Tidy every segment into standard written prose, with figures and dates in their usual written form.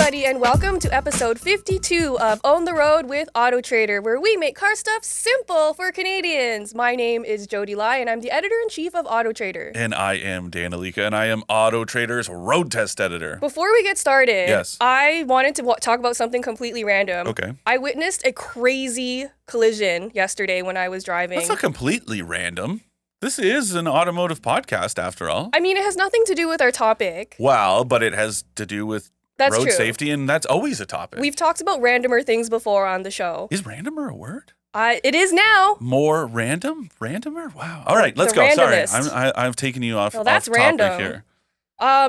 everybody, and welcome to episode 52 of On the Road with AutoTrader, where we make car stuff simple for Canadians. My name is Jodi, and I'm the editor-in-chief of AutoTrader. And I am Dan Alika, and I am AutoTrader's road test editor. Before we get started, Yes. I wanted to talk about something completely random. Okay. I witnessed a crazy collision yesterday when I was driving. That's not completely random. This is an automotive podcast, after all. I mean, it has nothing to do with our topic. Well, but it has to do with That's road true. safety, and that's always a topic. We've talked about randomer things before on the show. Is randomer a word? It is now. More random? Randomer? Wow. All right, let's The go. Sorry, randomest. I've taken you off, Well, that's off topic random. here.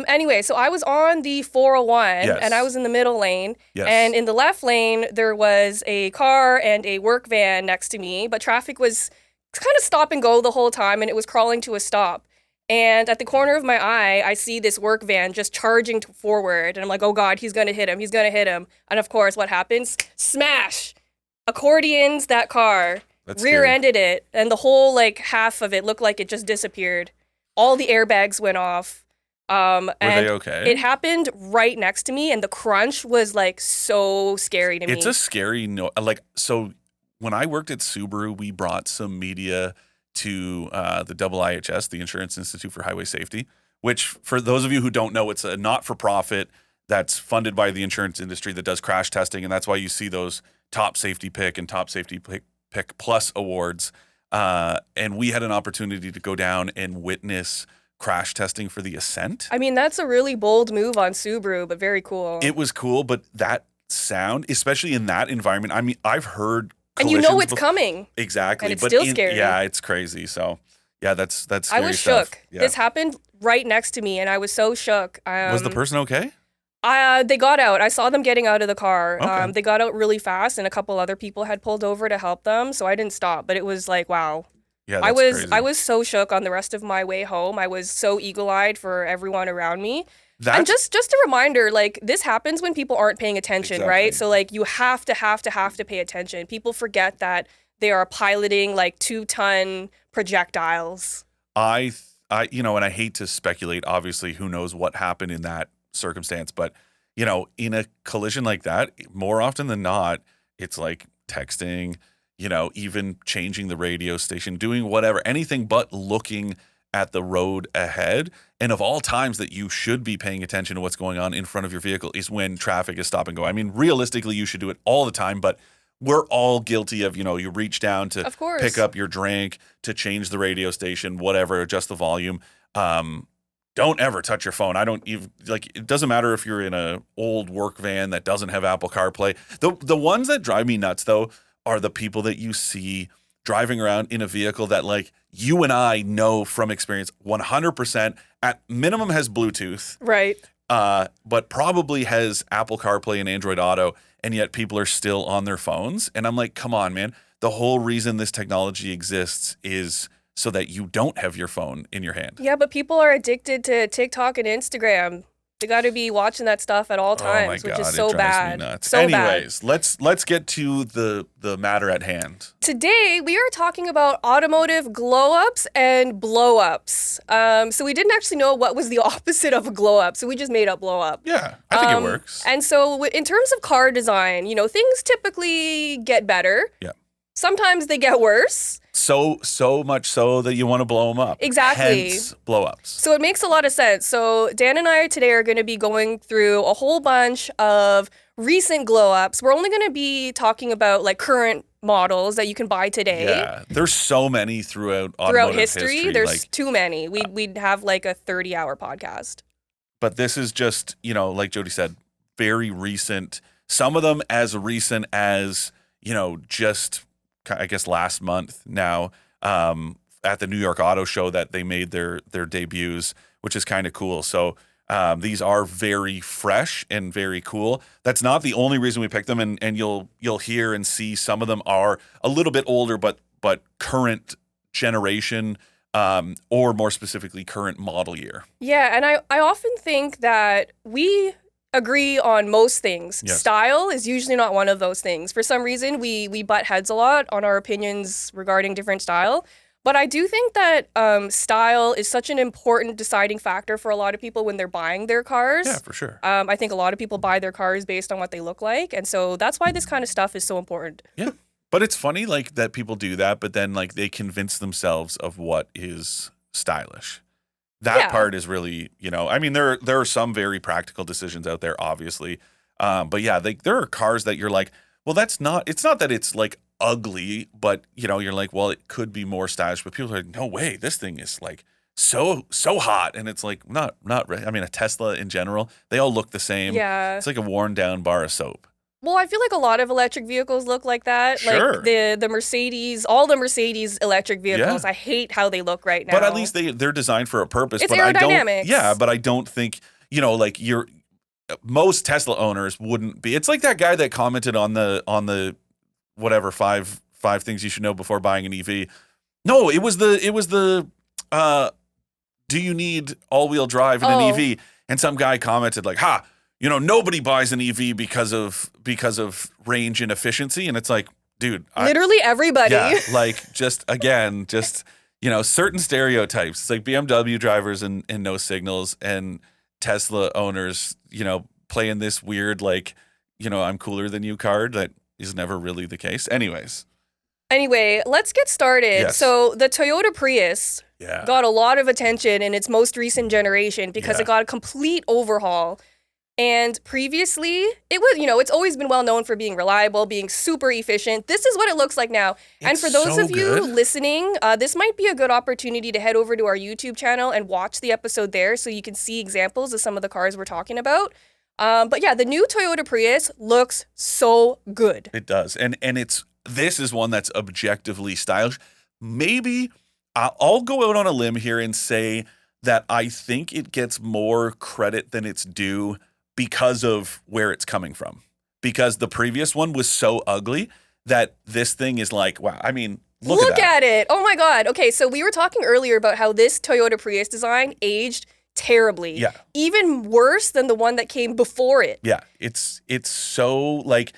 Anyway, so I was on the 401 Yes. and I was in the middle lane. Yes. And in the left lane, there was a car and a work van next to me, but traffic was kind of stop and go the whole time and it was crawling to a stop. And at the corner of my eye, I see this work van just charging forward. And I'm like, oh God, he's going to hit him. He's going to hit him. And of course, what happens? Smash! Accordions that car. That's Rear-ended it. And the whole half of it looked like it just disappeared. All the airbags went off. Were and they okay? It happened right next to me, and the crunch was so scary to me. It's a scary so when I worked at Subaru, we brought some media to the IIHS, the Insurance Institute for Highway Safety, which, for those of you who don't know, it's a not-for-profit that's funded by the insurance industry that does crash testing, and that's why you see those top safety pick and top safety pick plus awards. And we had an opportunity to go down and witness crash testing for the Ascent. I mean, that's a really bold move on Subaru, but very cool. It was cool, but that sound, especially in that environment, I mean, I've heard and you know it's coming. Exactly. And it's still scary. Yeah, it's crazy. So, yeah, that's scary I was stuff. shook. Yeah. This happened right next to me, and I was so shook. Was the person okay? They got out. I saw them getting out of the car. Okay. They got out really fast, and a couple other people had pulled over to help them, so I didn't stop. But it was like, wow. Yeah, that's crazy. I was so shook on the rest of my way home. I was so eagle-eyed for everyone around me. And just a reminder, this happens when people aren't paying attention, Exactly. right? So you have to pay attention. People forget that they are piloting 2-ton projectiles. I and I hate to speculate, obviously, who knows what happened in that circumstance, but in a collision like that, more often than not, it's like texting, even changing the radio station, doing whatever, anything but looking at the road ahead. And of all times that you should be paying attention to what's going on in front of your vehicle is when traffic is stop and go. I mean, realistically, you should do it all the time, but we're all guilty of, you reach down to Of course. pick up your drink, to change the radio station, whatever, adjust the volume. Don't ever touch your phone. I don't even it doesn't matter if you're in a old work van that doesn't have Apple CarPlay. The ones that drive me nuts though are the people that you see driving around in a vehicle that you and I know from experience 100% at minimum has Bluetooth. Right. But probably has Apple CarPlay and Android Auto, and yet people are still on their phones. And I'm like, come on, man. The whole reason this technology exists is so that you don't have your phone in your hand. Yeah, but people are addicted to TikTok and Instagram. They got to be watching that stuff at all times, which is so it drives bad. Me nuts. So Anyways, let's get to the matter at hand. Today, we are talking about automotive glow-ups and blow-ups. So we didn't actually know what was the opposite of a glow-up, so we just made up blow-up. Yeah, I think it works. And so in terms of car design, things typically get better. Yeah. Sometimes they get worse. So much so that you want to blow them up. Exactly. Hence blow-ups. So it makes a lot of sense. So Dan and I today are going to be going through a whole bunch of recent glow-ups. We're only going to be talking about current models that you can buy today. Yeah, there's so many throughout automotive history. There's too many. We'd have a 30-hour podcast. But this is just, like Jodi said, very recent. Some of them as recent as, just, I guess, last month now at the New York Auto Show that they made their debuts, which is kind of cool. So these are very fresh and very cool. That's not the only reason we picked them, and you'll hear and see some of them are a little bit older, but current generation, or more specifically current model year. Yeah, and I often think that we agree on most things. Yes. Style is usually not one of those things. For some reason, we butt heads a lot on our opinions regarding different style. But I do think that style is such an important deciding factor for a lot of people when they're buying their Yeah, cars. for sure. I think a lot of people buy their cars based on what they look like. And so that's why this kind of stuff is so important. Yeah. But it's funny like that people do that, but then like they convince themselves of what is stylish. That Yeah. part is really, I mean, there are some very practical decisions out there, obviously. But yeah, there are cars that you're like, well, it's not that it's like ugly, but you're like, well, it could be more stylish, but people are like, no way, this thing is like so hot. And it's like, not really. I mean, a Tesla in general, they all look the same. Yeah. It's like a worn down bar of soap. Well, I feel like a lot of electric vehicles look like that. Like Sure. the Mercedes, all the Mercedes electric vehicles, Yeah. I hate how they look right now. But at least they're designed for a purpose. It's But I don't. aerodynamics. Yeah, but I don't think like most Tesla owners wouldn't be. It's like that guy that commented on the whatever five things you should know before buying an EV. No, it was the do you need all-wheel drive in an Oh. EV? And some guy commented like, "Ha, nobody buys an EV because of range and efficiency." And it's like, dude, Literally everybody. yeah, like just certain stereotypes. It's like BMW drivers and no signals, and Tesla owners, playing this weird like, I'm cooler than you card that is never really the case. Anyways, Anyway, let's get started. Yes. So the Toyota Prius yeah, got a lot of attention in its most recent generation because Yeah. it got a complete overhaul. And previously, it was, it's always been well known for being reliable, being super efficient. This is what it looks like now. And It's for those so of you good. listening, this might be a good opportunity to head over to our YouTube channel and watch the episode there so you can see examples of some of the cars we're talking about. But yeah, the new Toyota Prius looks so good. It does, and this is one that's objectively stylish. Maybe I'll go out on a limb here and say that I think it gets more credit than it's due because of where it's coming from. Because the previous one was so ugly that this thing is like, wow. I mean, look at that. at it. Oh my God. Okay, so we were talking earlier about how this Toyota Prius design aged terribly. Yeah. Even worse than the one that came before it. Yeah, it's so like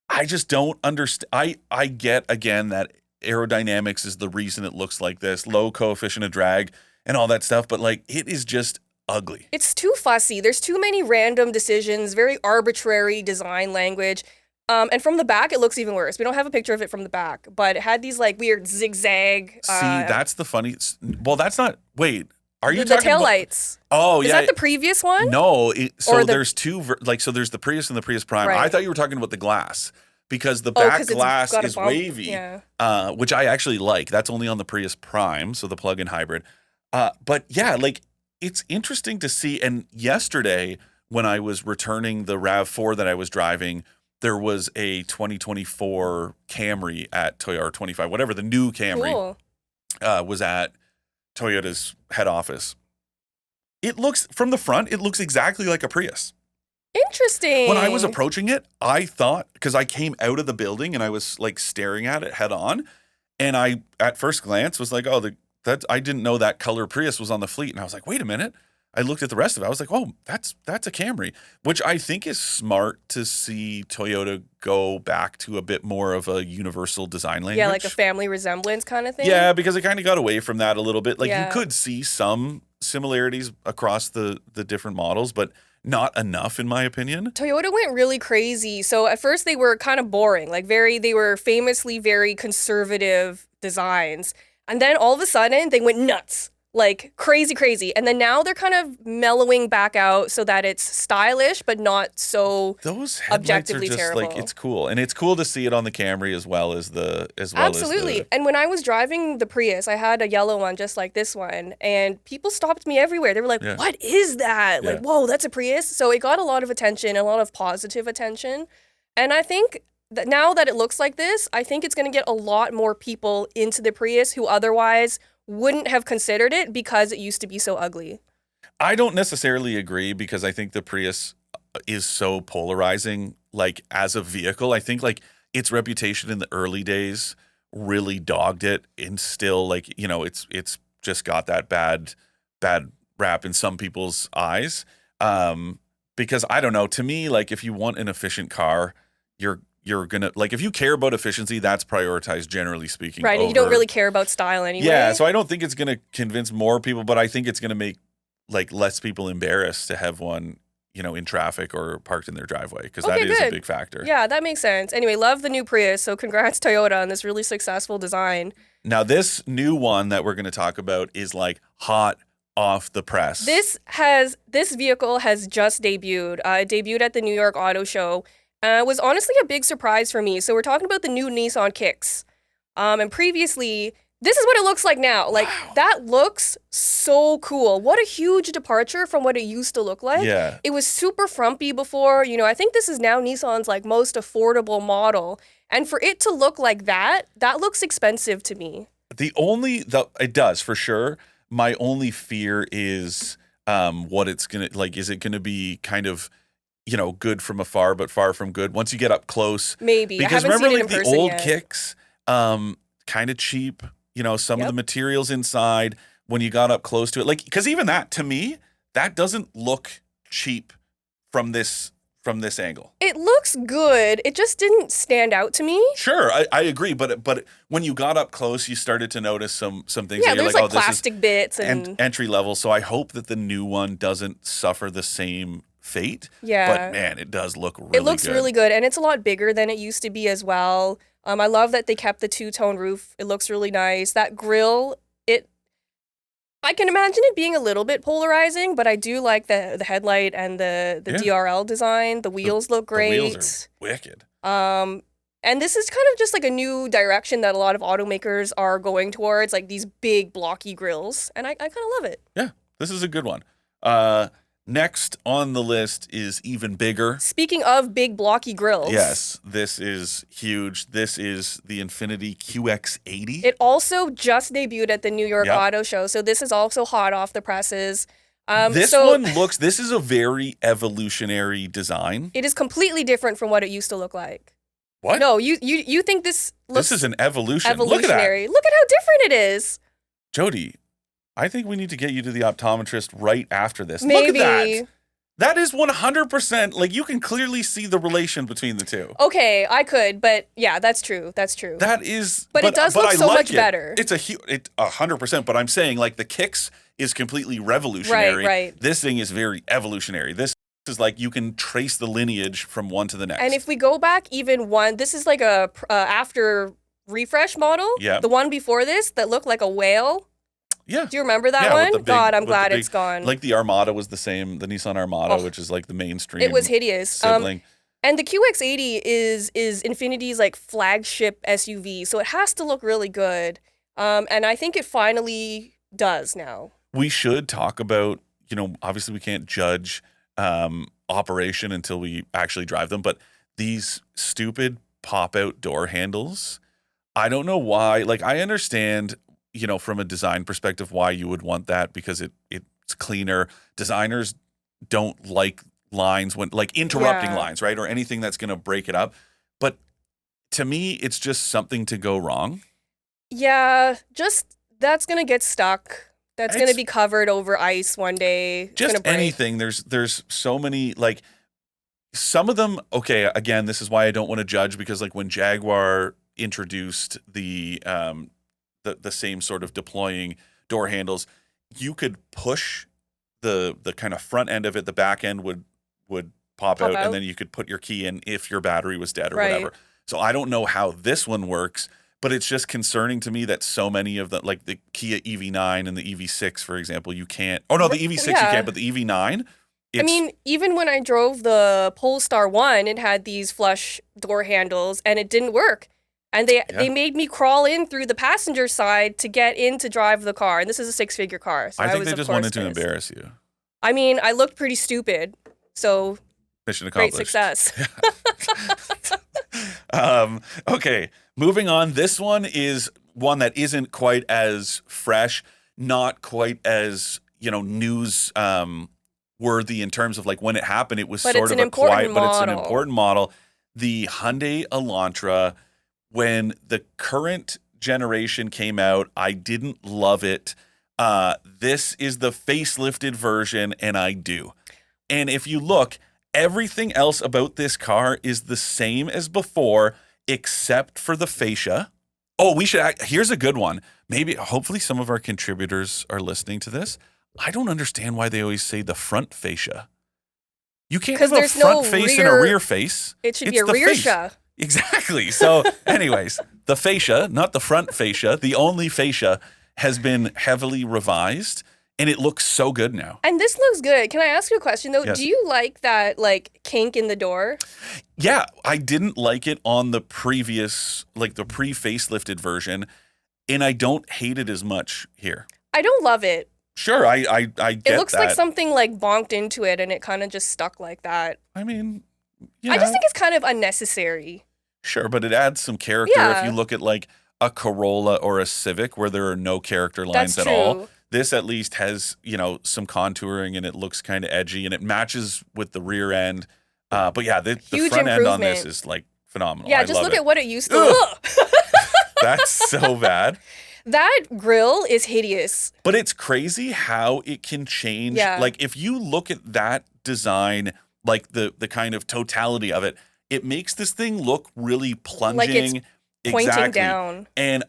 I just don't understand. I get again that aerodynamics is the reason it looks like this, low coefficient of drag and all that stuff, but like it is just ugly. It's too fussy. There's too many random decisions, very arbitrary design language. And from the back, it looks even worse. We don't have a picture of it from the back, but it had these like weird zigzag. See, that's the funny. Well, that's not. Wait, are you the talking about? taillights? Oh, Is yeah. that the previous one? No, Or the- there's two. So there's the Prius and the Prius Prime. Right. I thought you were talking about the glass because the Oh, back 'cause it's glass got a is bump. wavy, Yeah. which I actually like. That's only on the Prius Prime, so the plug-in hybrid. But yeah, like it's interesting to see. And yesterday, when I was returning the RAV4 that I was driving, there was a 2024 Camry at Toyota 25, whatever the new Camry Cool. was at Toyota's head office. It looks from the front, it looks exactly like a Prius. Interesting. When I was approaching it, I thought, because I came out of the building and I was like staring at it head on, and I at first glance was like, oh, I didn't know that color Prius was on the fleet, and I was like, wait a minute. I looked at the rest of it. I was like, oh, that's a Camry, which I think is smart to see Toyota go back to a bit more of a universal design language. Yeah, like a family resemblance kind of thing. Yeah, because it kind of got away from that a little bit. Like Yeah. you could see some similarities across the different models, but not enough in my opinion. Toyota went really crazy. So at first they were kind of boring, they were famously very conservative designs. And then all of a sudden they went nuts, like crazy. And then now they're kind of mellowing back out so that it's stylish, but not so Those headlights objectively are just terrible. like, it's cool. And it's cool to see it on the Camry as well as Absolutely. And when I was driving the Prius, I had a yellow one just like this one, and people stopped me everywhere. They were like, Yeah. what is that? Yeah. Like, whoa, that's a Prius? So it got a lot of attention, a lot of positive attention. And I think that now that it looks like this, I think it's going to get a lot more people into the Prius who otherwise wouldn't have considered it because it used to be so ugly. I don't necessarily agree because I think the Prius is so polarizing, like as a vehicle. I think like its reputation in the early days really dogged it, and still like, it's just got that bad rap in some people's eyes. Because I don't know, to me, like if you want an efficient car, you're you're gonna like if you care about efficiency, that's prioritized generally speaking. Right, and you don't really care about style anyway. Yeah, so I don't think it's gonna convince more people, but I think it's gonna make like less people embarrassed to have one, in traffic or parked in their driveway, because that is a big factor. Yeah, that makes sense. Anyway, love the new Prius, so congrats Toyota on this really successful design. Now, this new one that we're going to talk about is like hot off the press. This vehicle has just debuted. It debuted at the New York Auto Show. It was honestly a big surprise for me. So we're talking about the new Nissan Kicks. And previously, this is what it looks like now. Like, that looks so cool. What a huge departure from what it used to look like. Yeah. It was super frumpy before. I think this is now Nissan's like most affordable model. And for it to look like that looks expensive to me. It does for sure. My only fear is what it's going to, like, is it going to be kind of, good from afar, but far from good once you get up close? Maybe. Because I haven't remember, seen it in like, the person old yet. Kicks, kind of cheap, some of the materials inside when you got up close to it. Like, because even that, to me, that doesn't look cheap from this angle. It looks good. It just didn't stand out to me. Sure, I agree, but when you got up close, you started to notice some things. Yeah, that you're there's like, like plastic bits and entry level. So I hope that the new one doesn't suffer the same fate. Yeah, but man, it does look really good. It looks really good, and it's a lot bigger than it used to be as well. I love that they kept the two-tone roof. It looks really nice. That grille, I can imagine it being a little bit polarizing, but I do like the headlight and the DRL design. The wheels look great. The wheels are wicked. And this is kind of just like a new direction that a lot of automakers are going towards, like these big blocky grills, and I kind of love it. Yeah, this is a good one. Next on the list is even bigger. Speaking of big blocky grills. Yes, this is huge. This is the Infiniti QX80. It also just debuted at the New York Auto Show, so this is also hot off the presses. This is a very evolutionary design. It is completely different from what it used to look like. What? No, you think this looks... This is an evolution. Evolutionary. Look at how different it is. Jodi, I think we need to get you to the optometrist right after this. Maybe. Look at that. That is 100%, like, you can clearly see the relation between the two. Okay, I could, but yeah, that's true. That's true. That is... But it does look so much better. It's 100%, but I'm saying, like, the Kicks is completely revolutionary. Right. This thing is very evolutionary. This is like you can trace the lineage from one to the next. And if we go back even one, this is like a after refresh model. Yeah. The one before this that looked like a whale. Yeah. Do you remember that one? God, I'm glad it's gone. Like the Armada was the same, the Nissan Armada, which is like the mainstream. It was hideous. Sibling. And the QX80 is Infiniti's like flagship SUV, so it has to look really good. And I think it finally does now. We should talk about, obviously we can't judge operation until we actually drive them, but these stupid pop-out door handles, I don't know why. Like, I understand, from a design perspective, why you would want that, because it's cleaner. Designers don't like lines when, like, interrupting lines, right? Or anything that's going to break it up. But to me, it's just something to go wrong. Yeah, that's going to get stuck. That's going to be covered over ice one day. Just anything. There's so many, like, some of them, okay, again, this is why I don't want to judge, because, like, when Jaguar introduced the same sort of deploying door handles, you could push the kind of front end of it, the back end would pop out, and then you could put your key in if your battery was dead or whatever. So I don't know how this one works, but it's just concerning to me that so many of the, like the Kia EV9 and the EV6, for example, you can't. Oh no, the EV6 you can't, but the EV9. I mean, even when I drove the Polestar 1, it had these flush door handles, and it didn't work. And they made me crawl in through the passenger side to get in to drive the car. And this is a 6-figure car. So I think they just wanted to embarrass you. I mean, I looked pretty stupid. So mission accomplished. Great success. Okay, moving on. This one is one that isn't quite as fresh, not quite as, news worthy in terms of like when it happened. It was sort of a quiet, but it's an important model. The Hyundai Elantra. When the current generation came out, I didn't love it. This is the facelifted version, and I do. And if you look, Everything else about this car is the same as before, except for the fascia. Oh, here's a good one. Maybe, hopefully some of our contributors are listening to this. I don't understand why they always say the front fascia. You can't have Because a there's front no face and a rear. rear face. It should be It's a the rear face. fascia. Exactly. So anyways, the fascia, not the front fascia, the only fascia has been heavily revised and it looks so good now. And this looks good. Can I ask you a question though? Yes. Do you like that like kink in the door? Yeah, I didn't like it on the previous, like the pre-facelifted version, and I don't hate it as much here. I don't love it. Sure, I get It looks that. like something like bonked into it and it kind of just stuck like that. I mean, you I know, just think it's kind of unnecessary. sure, but it adds some character. Yeah. If you look at like a Corolla or a Civic where there are no character lines That's at all, true. this at least has, some contouring and it looks kind of edgy and it matches with the rear end. But yeah, the Huge front end on this improvement. is like phenomenal. Yeah, I just love look it. at what it used to Ugh. look. That's so bad. That grill is hideous. But it's crazy how it can change. Yeah. Like if you look at that design, like the kind of totality of it, it makes this thing look really plunging. Like it's pointing exactly. down. And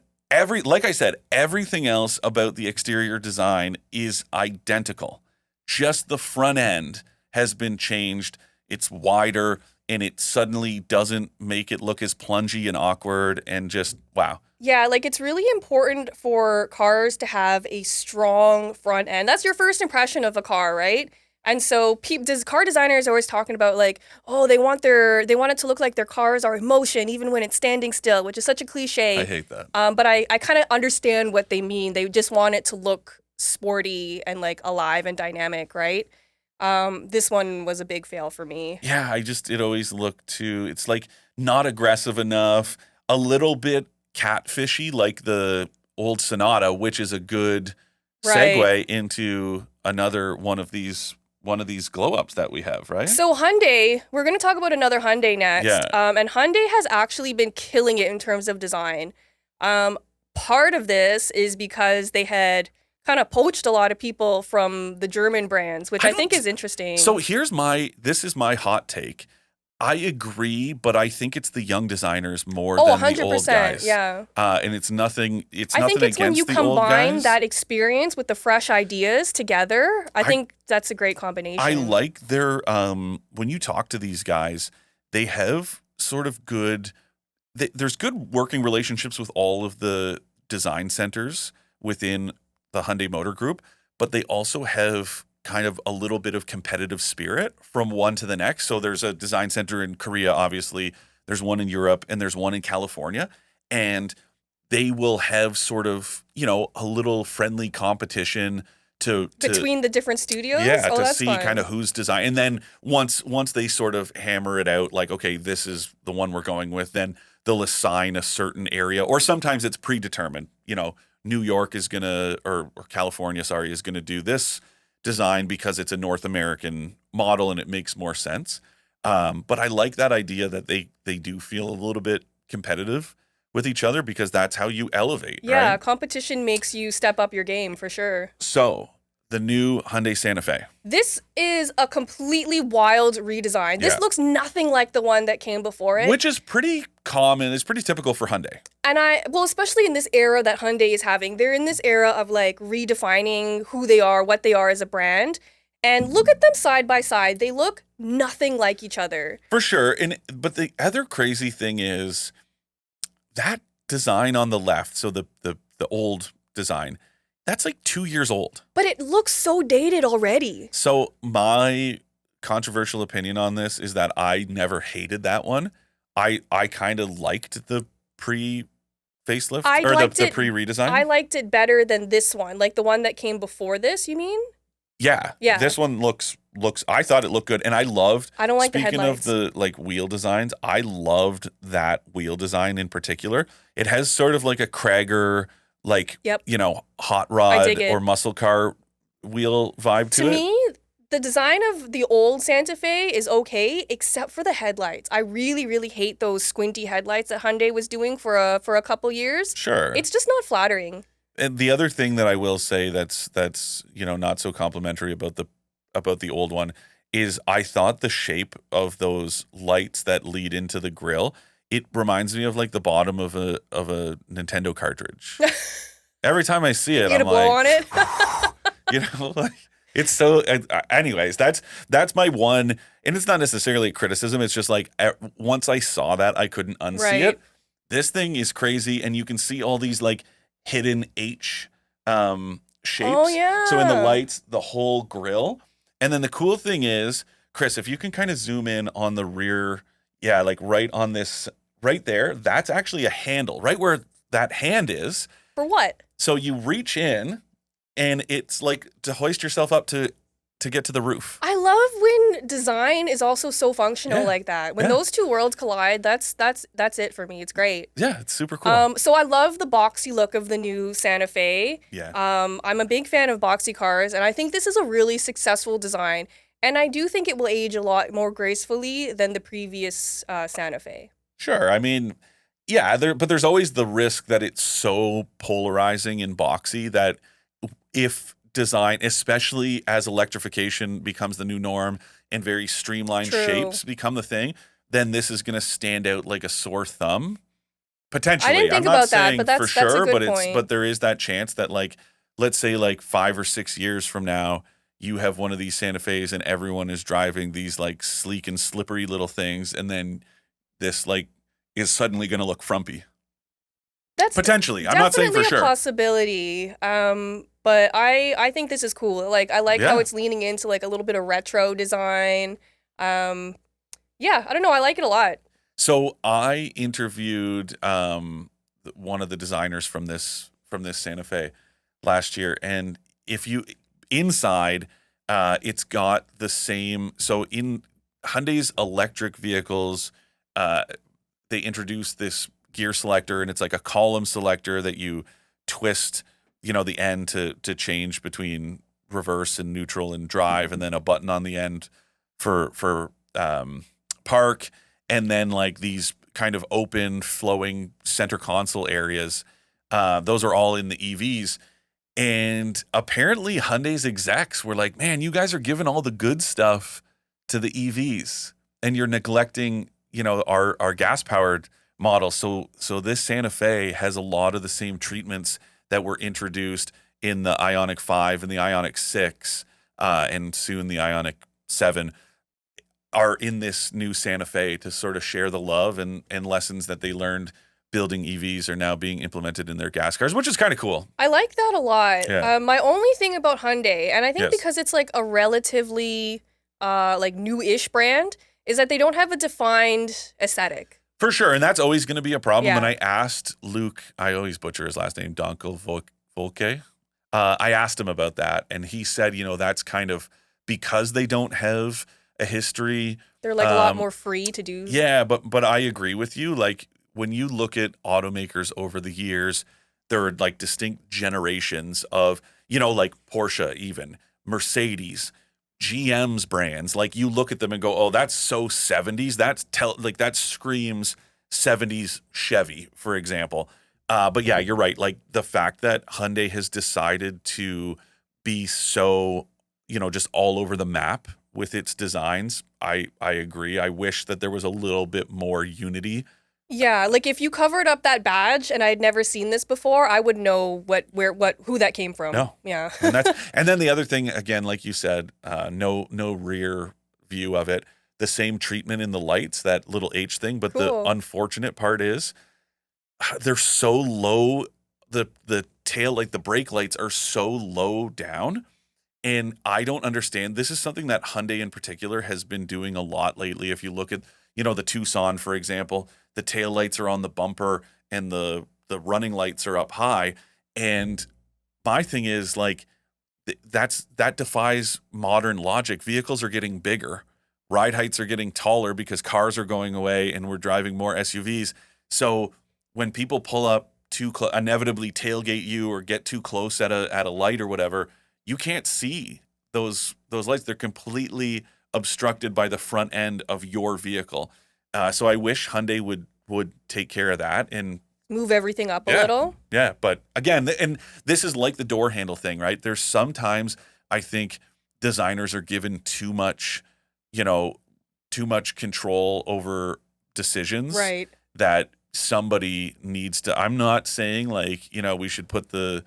like I said, everything else about the exterior design is identical. Just the front end has been changed. It's wider and it suddenly doesn't make it look as plungy and awkward and just wow. Yeah, like it's really important for cars to have a strong front end. That's your first impression of a car, right? And so car designers are always talking about like, oh, they want it to look like their cars are in motion even when it's standing still, which is such a cliche. I hate that. But I kind of understand what they mean. They just want it to look sporty and like alive and dynamic, right? This one was a big fail for me. Yeah, it always looked it's like not aggressive enough, a little bit catfishy like the old Sonata, which is a good segue Right. into another one of these glow ups that we have, right? So Hyundai, we're going to talk about another Hyundai next. Yeah. And Hyundai has actually been killing it in terms of design. Part of this is because they had kind of poached a lot of people from the German brands, which I think is interesting. So this is my hot take. I agree, but I think it's the young designers more than the old 100%, guys. yeah. And it's nothing. I think it's when you against the old combine guys. that experience with the fresh ideas together. I think that's a great combination. I like their when you talk to these guys, they have sort of good. There's good working relationships with all of the design centers within the Hyundai Motor Group, but they also have kind of a little bit of competitive spirit from one to the next. So there's a design center in Korea, obviously. There's one in Europe and there's one in California. And they will have sort of, a little friendly competition to between the different studios? yeah, Oh, to that's see fun. kind of who's design. And then once they sort of hammer it out, like, okay, this is the one we're going with, then they'll assign a certain area. Or sometimes it's predetermined. New York is going to, or California, sorry, is going to do this design because it's a North American model and it makes more sense. But I like that idea that they do feel a little bit competitive with each other because that's how you elevate, Yeah, right? competition makes you step up your game for sure. So the new Hyundai Santa Fe. This is a completely wild redesign. This Yeah. looks nothing like the one that came before it. Which is pretty common. It's pretty typical for Hyundai. And especially in this era that Hyundai is having, they're in this era of like redefining who they are, what they are as a brand. And look at them side by side. They look nothing like each other. For sure. But the other crazy thing is that design on the left, so the old design, that's like 2 years old. But it looks so dated already. So my controversial opinion on this is that I never hated that one. I kind of liked the pre-facelift or the pre-redesign. I liked it better than this one, like the one that came before this, you mean? Yeah. This one looks I thought it looked good and I loved. I don't like the speaking headlights. of the like wheel designs, I loved that wheel design in particular. It has sort of like a Cragger like Yep. hot I rod dig it. or muscle car wheel vibe to it. To me, the design of the old Santa Fe is okay, except for the headlights. I really, really hate those squinty headlights that Hyundai was doing for a couple years. Sure. It's just not flattering. And the other thing that I will say that's not so complimentary about the old one is I thought the shape of those lights that lead into the grill, it reminds me of like the bottom of a Nintendo cartridge. Every time I see it, You I'm gonna blow like, on it? like it's so. Anyways, that's my one, and it's not necessarily a criticism. It's just like once I saw that, I couldn't unsee it. Right. This thing is crazy, and you can see all these like hidden H Oh shapes. So in the yeah. lights, the whole grill, and then the cool thing is, Chris, if you can kind of zoom in on the rear, yeah, like right on this, right there, that's actually a handle, right where that hand is. For what? So you reach in and it's like to hoist yourself up to get to the roof. I love when design is also so functional Yeah. like that. When Yeah. those two worlds collide, that's it for me. It's great. Yeah, it's super cool. So I love the boxy look of the new Santa Fe. Yeah. I'm a big fan of boxy cars, and I think this is a really successful design. And I do think it will age a lot more gracefully than the previous Santa Fe. Sure. I mean, yeah, but there's always the risk that it's so polarizing and boxy that if design, especially as electrification becomes the new norm and very streamlined True. shapes become the thing, then this is going to stand out like a sore thumb. Potentially. I didn't think I'm not about that, saying but for that's a sure, good point. but there is that chance that like let's say like 5 or 6 years from now you have one of these Santa Fe's and everyone is driving these like sleek and slippery little things and then this like is suddenly going to look frumpy. That's Potentially. I'm not saying for definitely a sure. possibility. But I think this is cool. Like I like how Yeah. it's leaning into like a little bit of retro design. Yeah, I don't know. I like it a lot. So I interviewed one of the designers from this Santa Fe last year, and if you inside, it's got the same. So in Hyundai's electric vehicles, they introduced this gear selector, and it's like a column selector that you twist, the end to change between reverse and neutral and drive, and then a button on the end for park, and then like these kind of open flowing center console areas. Those are all in the EVs. And apparently Hyundai's execs were like, man, you guys are giving all the good stuff to the EVs and you're neglecting, our gas powered model. So this Santa Fe has a lot of the same treatments that were introduced in the Ioniq 5 and the Ioniq 6, and soon the Ioniq 7 are in this new Santa Fe to sort of share the love and lessons that they learned building EVs are now being implemented in their gas cars, which is kind of cool. I like that a lot. Yeah. My only thing about Hyundai, and I think Yes. because it's like a relatively like new-ish brand, is that they don't have a defined aesthetic. For sure. And that's always going to be a problem. Yeah. And I asked Luke, I always butcher his last name, Donkel Volke. I asked him about that. And he said, that's kind of because they don't have a history. They're like a lot more free to do. Yeah, but I agree with you. Like when you look at automakers over the years, there are like distinct generations of, like Porsche, even Mercedes, GM's brands. Like you look at them and go, oh, that's so 70s. That screams 70s Chevy, for example. But yeah, you're right. Like the fact that Hyundai has decided to be so, just all over the map with its designs, I agree. I wish that there was a little bit more unity. Yeah, like if you covered up that badge and I'd never seen this before, I would know who that came from. No. Yeah. and then the other thing, again, like you said, no rear view of it. The same treatment in the lights, that little H thing. But the Cool. unfortunate part is they're so low. The tail, like the brake lights are so low down. And I don't understand. This is something that Hyundai in particular has been doing a lot lately. If you look at, the Tucson, for example, the tail lights are on the bumper and the running lights are up high. And my thing is like, that defies modern logic. Vehicles are getting bigger. Ride heights are getting taller because cars are going away and we're driving more SUVs. So when people pull up too close, inevitably tailgate you or get too close at a light or whatever, you can't see those lights. They're completely obstructed by the front end of your vehicle. So I wish Hyundai would take care of that and Move everything up a Yeah. little. yeah. But again, and this is like the door handle thing, right? There's sometimes I think designers are given too much you know, too much control over decisions Right. that somebody needs to. I'm not saying like, you know, we should put the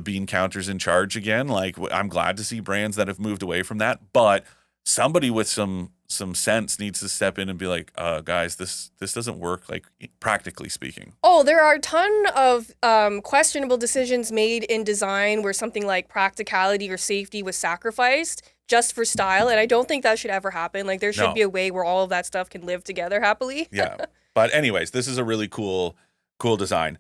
bean counters in charge again. Like I'm glad to see brands that have moved away from that, but somebody with some sense needs to step in and be like, guys, this doesn't work, like practically speaking. Oh, there are a ton of questionable decisions made in design where something like practicality or safety was sacrificed just for style, and I don't think that should ever happen. Like, there should be No. a way where all of that stuff can live together happily. Yeah. But anyways, this is a really cool design.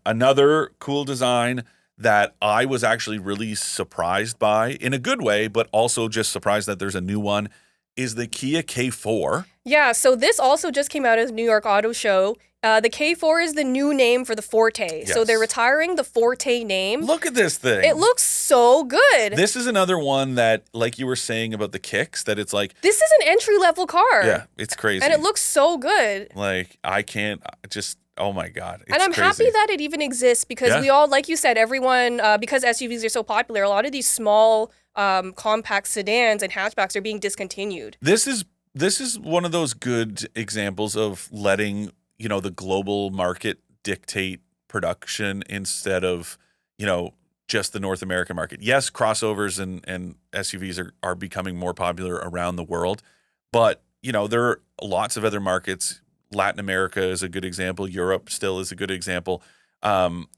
Another cool design that I was actually really surprised by in a good way, but also just surprised that there's a new one, is the Kia K4. Yeah, so this also just came out of New York Auto Show. The K4 is the new name for the Forte. So Yes. they're retiring the Forte name. Look at this thing. It looks so good. This is another one that, like you were saying about the kicks, that it's like, This is an entry-level car. yeah, it's crazy. And it looks so good. like, I can't just, oh my God. It's And I'm crazy. happy that it even exists because Yeah. we all, like you said, everyone, because SUVs are so popular, a lot of these small compact sedans and hatchbacks are being discontinued. This is one of those good examples of letting, you know, the global market dictate production instead of, you know, just the North American market. Yes, crossovers and SUVs are becoming more popular around the world, but, you know, there are lots of other markets. Latin America is a good example. Europe still is a good example,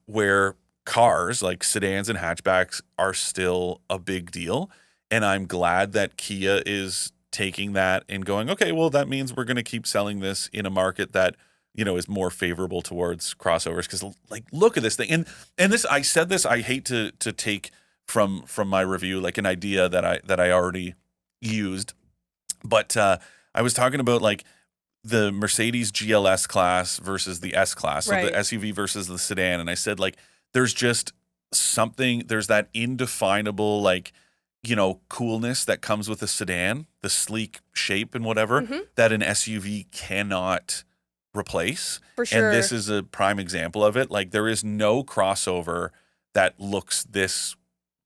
where cars like sedans and hatchbacks are still a big deal. And I'm glad that Kia is taking that and going, okay, well, that means we're going to keep selling this in a market that, you know, is more favorable towards crossovers. Because, like, look at this thing. And this, I said this, I hate to take from my review like an idea that I already used, but I was talking about like the Mercedes GLS class versus the S class, so Right. the SUV versus the sedan, and I said like there's just something, there's that indefinable like, you know, coolness that comes with a sedan, the sleek shape and whatever, that an SUV cannot replace. For sure. And this is a prime example of it. Like there is no crossover that looks this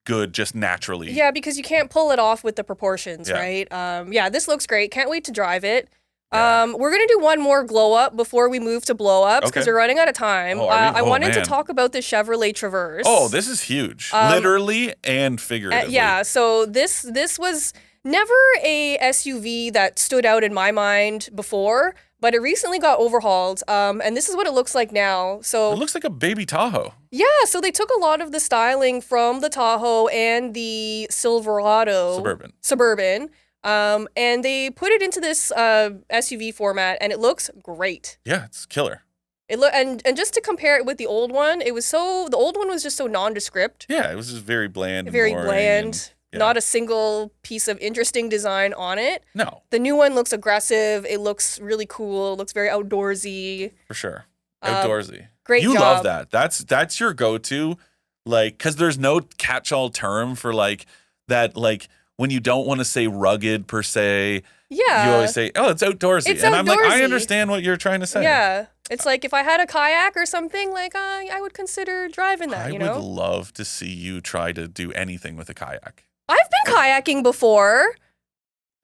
good just naturally. Yeah, because you can't pull it off with the proportions, Yeah. right? Yeah, this looks great. Can't wait to drive it. Yeah. We're going to do one more glow up before we move to blow ups because Okay. we're running out of time. Oh, are we? I Oh, wanted to man. talk about the Chevrolet Traverse. Oh, this is huge. Literally and figuratively. Yeah, so this was never a SUV that stood out in my mind before, but it recently got overhauled. And this is what it looks like now. So It looks like a baby Tahoe. yeah, so they took a lot of the styling from the Tahoe and the Silverado Suburban, and they put it into this SUV format, and it looks great. Yeah, it's killer. And just to compare it with the old one, the old one was just so nondescript, Yeah, it was just very bland. very boring bland, and- yeah. not a single piece of interesting design on it. No, The new one looks aggressive. It looks really cool. It looks very outdoorsy. for sure. Outdoorsy. Great You job. love that. That's your go-to, like, because there's no catch-all term for like that, like when you don't want to say rugged per se. Yeah. You always say, "Oh, it's outdoorsy," It's and I'm like, I outdoorsy. understand what you're trying to say. Yeah. It's like if I had a kayak or something, like I would consider driving that, I you would know? love to see you try to do anything with a kayak. I've been kayaking before.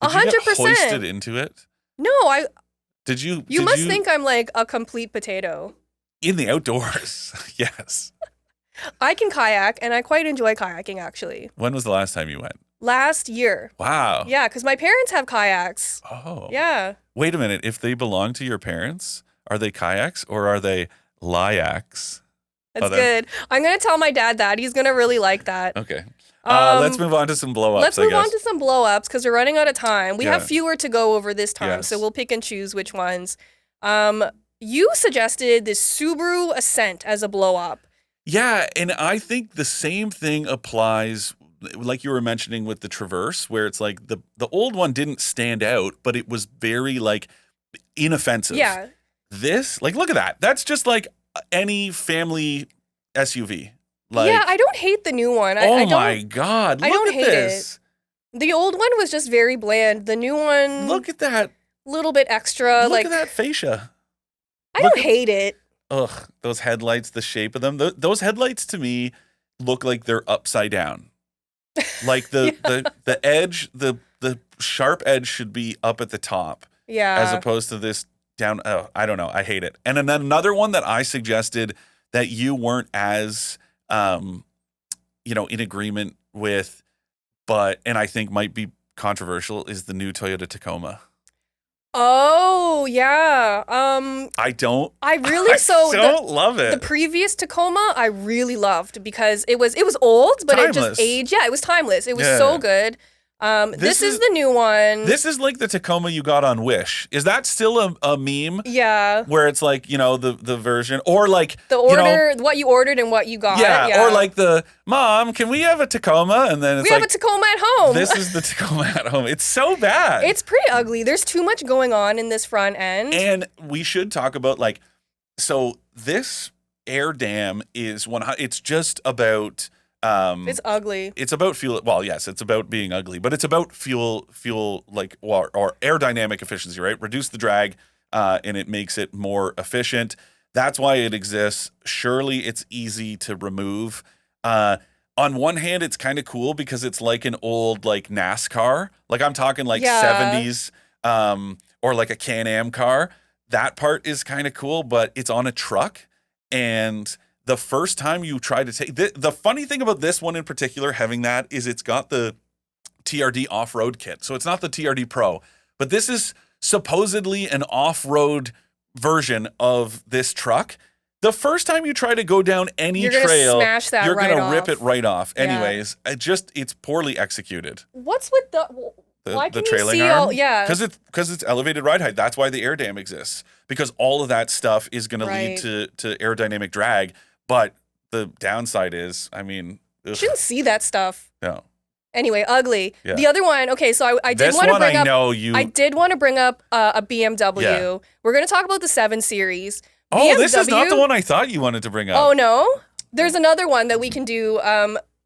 Did you get 100%. hoisted into it? No, Did you? you must think I'm like a complete potato. in the outdoors. Yes. I can kayak and I quite enjoy kayaking actually. When was the last time you went? Last year. Wow. Yeah, because my parents have kayaks. Oh. Yeah. Wait a minute. If they belong to your parents, are they kayaks or are they layaks? That's Oh, that- good. I'm going to tell my dad that. He's going to really like that. Okay. Let's move on to some blow ups. Let's move on to some blow ups because we're running out of time. We have Yeah. fewer to go over this time, Yes. so we'll pick and choose which ones. You suggested this Subaru Ascent as a blow up. Yeah, and I think the same thing applies, like you were mentioning with the Traverse, where it's like the old one didn't stand out, but it was very like inoffensive. Yeah. This, like, look at that. That's just like any family SUV. Like, Yeah, I don't hate the new one. I oh don't, my God, I look don't at hate this. The old one was just very bland. The new one, Look at that. little bit extra. Look like at that fascia. I Look don't at- hate it. Ugh, those headlights, the shape of them. Those headlights to me look like they're upside down. Like the edge, the the sharp edge should be up at the top as Yeah. opposed to this down. Oh, I don't know. I hate it. And then another one that I suggested that you weren't as, in agreement with, and I think might be controversial is the new Toyota Tacoma. Oh, yeah. I don't love it. The previous Tacoma I really loved because it was old, but it just aged. Yeah, it was timeless. It was so good. This is the new one. This is like the Tacoma you got on Wish. Is that still a meme? Yeah. Where it's like, the version or like the order, what you ordered and what you got. Yeah. Or like the mom, can we have a Tacoma? And then it's we have a Tacoma at home. This is the Tacoma at home. It's so bad. It's pretty ugly. There's too much going on in this front end. And we should talk about so this air dam is it's just about. It's ugly. It's about fuel. Well, yes, it's about being ugly, but it's about fuel or aerodynamic efficiency, right? Reduce the drag, and it makes it more efficient. That's why it exists. Surely it's easy to remove. On one hand, it's kind of cool because it's like an old NASCAR. I'm talking 70s, or like a Can-Am car. That part is kind of cool, but it's on a truck. And the first time you try to take the funny thing about this one in particular, having that is it's got the TRD off-road kit. So it's not the TRD Pro, but this is supposedly an off-road version of this truck. The first time you try to go down any trail, you're going to rip it right off. Yeah. Anyways, it's poorly executed. What's with the trailing arm? Because it's elevated ride height. That's why the air dam exists. Because all of that stuff is going to lead to aerodynamic drag. But the downside is, you shouldn't see that stuff. No. Anyway, ugly. Yeah. The other one, okay, so I did want to bring up. I did want to bring up a BMW. Yeah. We're going to talk about the 7 Series. Oh, this is not the one I thought you wanted to bring up. Oh no, there's another one that we can do.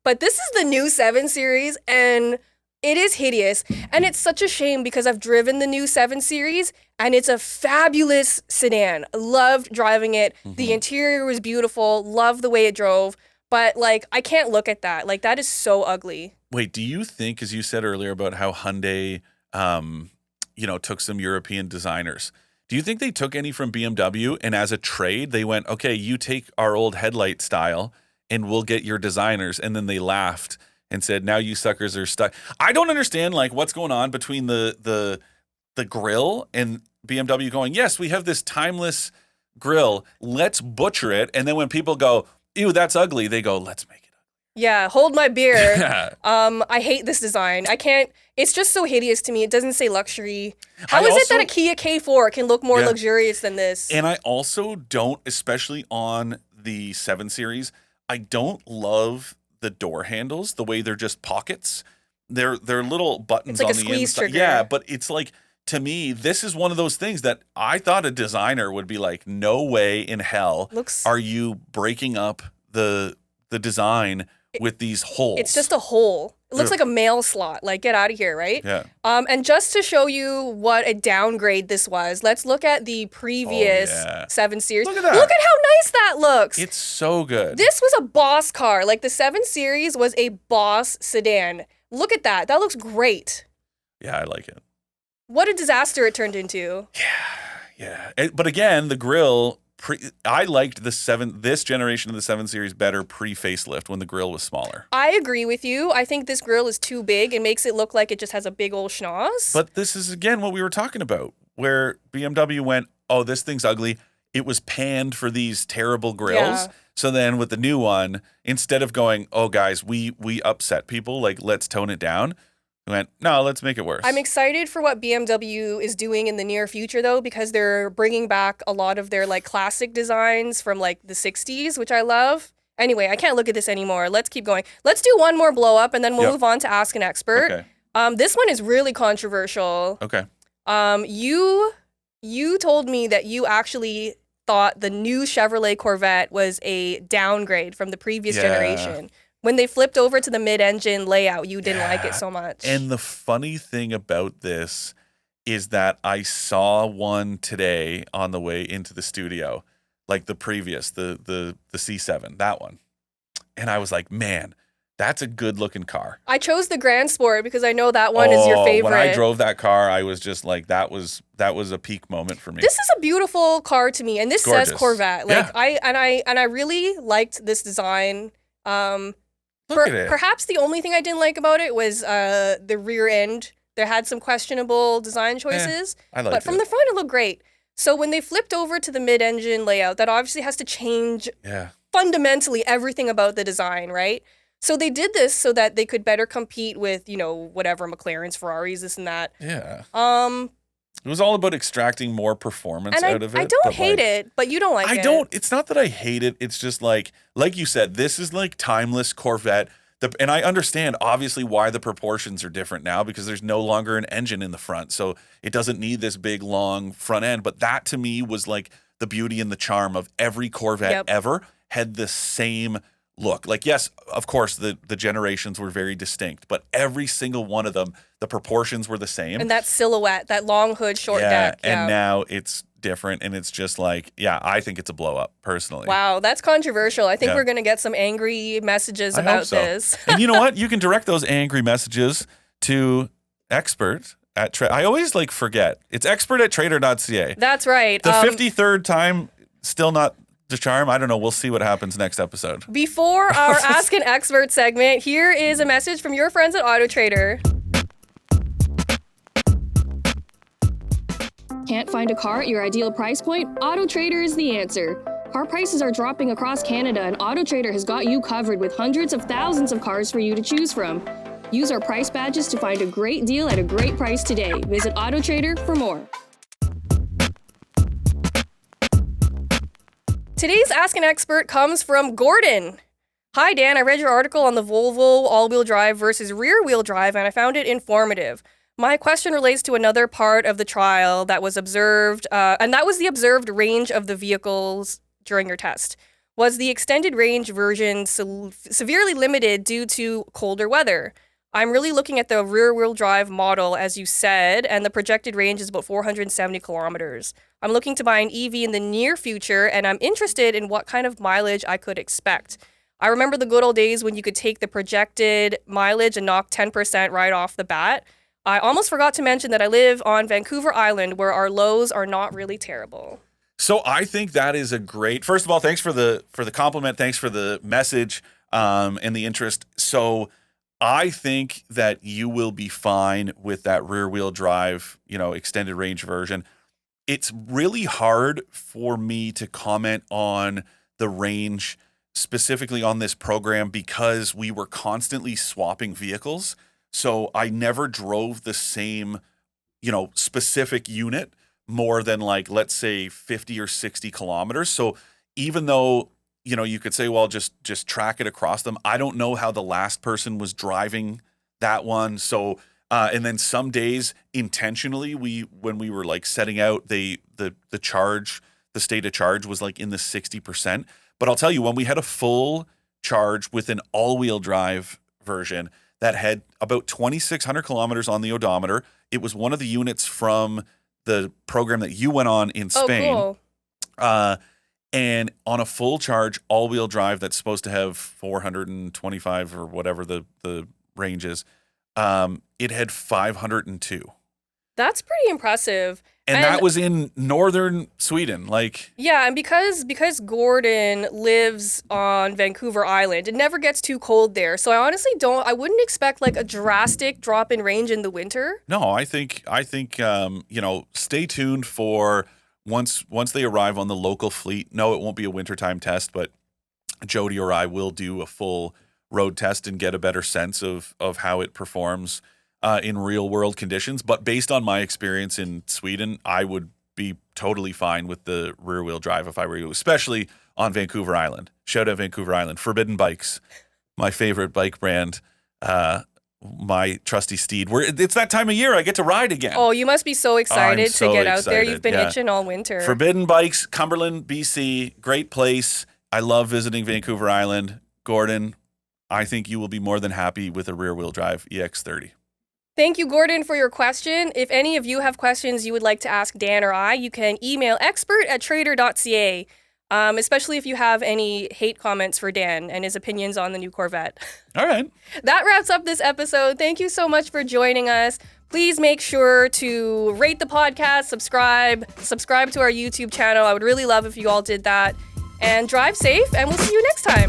But this is the new 7 Series, and it is hideous. And it's such a shame because I've driven the new 7 Series, and it's a fabulous sedan. Loved driving it. Mm-hmm. The interior was beautiful. Loved the way it drove. But, I can't look at that. That is so ugly. Wait, do you think, as you said earlier about how Hyundai, took some European designers, do you think they took any from BMW, and as a trade, they went, okay, you take our old headlight style, and we'll get your designers, and then they laughed and said, now you suckers are stuck. I don't understand, what's going on between the grill and BMW going, yes, we have this timeless grill. Let's butcher it. And then when people go, ew, that's ugly, they go, let's make it ugly. Yeah, hold my beer. Yeah. I hate this design. I can't. It's just so hideous to me. It doesn't say luxury. How is it that a Kia K4 can look more luxurious than this? And I also don't, especially on the 7 Series, I don't love the door handles, the way they're just pockets. They're little buttons on the inside. Trigger. Yeah, but it's to me, this is one of those things that I thought a designer would be like, no way in hell are you breaking up the design with these holes. It's just a hole. It looks like a mail slot. Get out of here, right? Yeah. And just to show you what a downgrade this was, let's look at the previous 7 Series. Look at that. Look at how nice that looks. It's so good. This was a boss car. The 7 Series was a boss sedan. Look at that. That looks great. Yeah, I like it. What a disaster it turned into. Yeah. But again, the grill, I liked this generation of the 7 Series better pre-facelift when the grill was smaller. I agree with you. I think this grill is too big. It makes it look like it just has a big old schnoz. But this is, again, what we were talking about, where BMW went, oh, this thing's ugly. It was panned for these terrible grills. Yeah. So then with the new one, instead of going, oh, guys, we upset people, let's tone it down, we went, no, let's make it worse. I'm excited for what BMW is doing in the near future, though, because they're bringing back a lot of their classic designs from the 60s, which I love. Anyway, I can't look at this anymore. Let's keep going. Let's do one more blow up, and then we'll move on to Ask an Expert. Okay. This one is really controversial. Okay. You told me that you actually thought the new Chevrolet Corvette was a downgrade from the previous generation. When they flipped over to the mid-engine layout, you didn't like it so much. And the funny thing about this is that I saw one today on the way into the studio, the previous, the C7, that one. And I was like, man, That's a good looking car. I chose the Grand Sport because I know that one is your favorite. When I drove that car, I was just like, that was a peak moment for me. This is a beautiful car to me, and this says Corvette. Like Yeah. I really liked this design. Look at it. Perhaps the only thing I didn't like about it was the rear end. There had some questionable design choices, I liked but from the front it looked great. So when they flipped over to the mid-engine layout, that obviously has to change fundamentally everything about the design, right? So they did this so that they could better compete with, whatever, McLarens, Ferraris, this and that. Yeah. It was all about extracting more performance out of it. I don't hate it, but you don't like it. I don't. It's not that I hate it. It's just like you said, this is like timeless Corvette. And I understand, obviously, why the proportions are different now because there's no longer an engine in the front. So it doesn't need this big, long front end. But that, to me, was like the beauty and the charm of every Corvette ever had the same look. Like, yes, of course, the generations were very distinct, but every single one of them, the proportions were the same. And that silhouette, that long hood, short deck. Yeah, and now it's different, and it's just like, I think it's a blow up, personally. Wow, that's controversial. I think we're going to get some angry messages about this. And you know what? You can direct those angry messages to expert at I always forget. It's expert at trader.ca. That's right. The 53rd time, still not the charm. I don't know. We'll see what happens next episode. Before our Ask an Expert segment, here is a message from your friends at AutoTrader. Can't find a car at your ideal price point? AutoTrader is the answer. Car prices are dropping across Canada, and AutoTrader has got you covered with hundreds of thousands of cars for you to choose from. Use our price badges to find a great deal at a great price today. Visit AutoTrader for more. Today's Ask an Expert comes from Gordon. Hi, Dan. I read your article on the Volvo all-wheel drive versus rear-wheel drive, and I found it informative. My question relates to another part of the trial that was observed, and that was the observed range of the vehicles during your test. Was the extended range version severely limited due to colder weather? I'm really looking at the rear-wheel drive model, as you said, and the projected range is about 470 kilometers. I'm looking to buy an EV in the near future, and I'm interested in what kind of mileage I could expect. I remember the good old days when you could take the projected mileage and knock 10% right off the bat. I almost forgot to mention that I live on Vancouver Island, where our lows are not really terrible. So I think that is a great. First of all, thanks for the compliment. Thanks for the message and the interest. So I think that you will be fine with that rear wheel drive, extended range version. It's really hard for me to comment on the range specifically on this program because we were constantly swapping vehicles. So I never drove the same, specific unit more than let's say 50 or 60 kilometers. So even though, you could say, well, just track it across them. I don't know how the last person was driving that one. So, and then some days intentionally, when we were setting out, the state of charge was in the 60%. But I'll tell you, when we had a full charge with an all-wheel drive version that had about 2,600 kilometers on the odometer, it was one of the units from the program that you went on in Spain. Oh, cool. And on a full charge, all-wheel drive that's supposed to have 425 or whatever the range is, it had 502. That's pretty impressive. And that was in northern Sweden. Yeah, and because Gordon lives on Vancouver Island, it never gets too cold there. So I wouldn't expect a drastic drop in range in the winter. No, I think stay tuned for once they arrive on the local fleet. No, it won't be a wintertime test, but Jodi or I will do a full road test and get a better sense of how it performs in real world conditions. But based on my experience in Sweden, I would be totally fine with the rear wheel drive if I were you, especially on Vancouver Island. Shout out Vancouver Island. Forbidden Bikes, my favorite bike brand, my trusty steed. It's that time of year I get to ride again. Oh, you must be so excited to get out there. You've been itching all winter. Forbidden Bikes, Cumberland, BC, great place. I love visiting Vancouver Island. Gordon, I think you will be more than happy with a rear wheel drive EX30. Thank you, Gordon, for your question. If any of you have questions you would like to ask Dan or I, you can email expert@trader.ca. especially if you have any hate comments for Dan and his opinions on the new Corvette. All right. That wraps up this episode. Thank you so much for joining us. Please make sure to rate the podcast, subscribe to our YouTube channel. I would really love if you all did that. And drive safe, and we'll see you next time.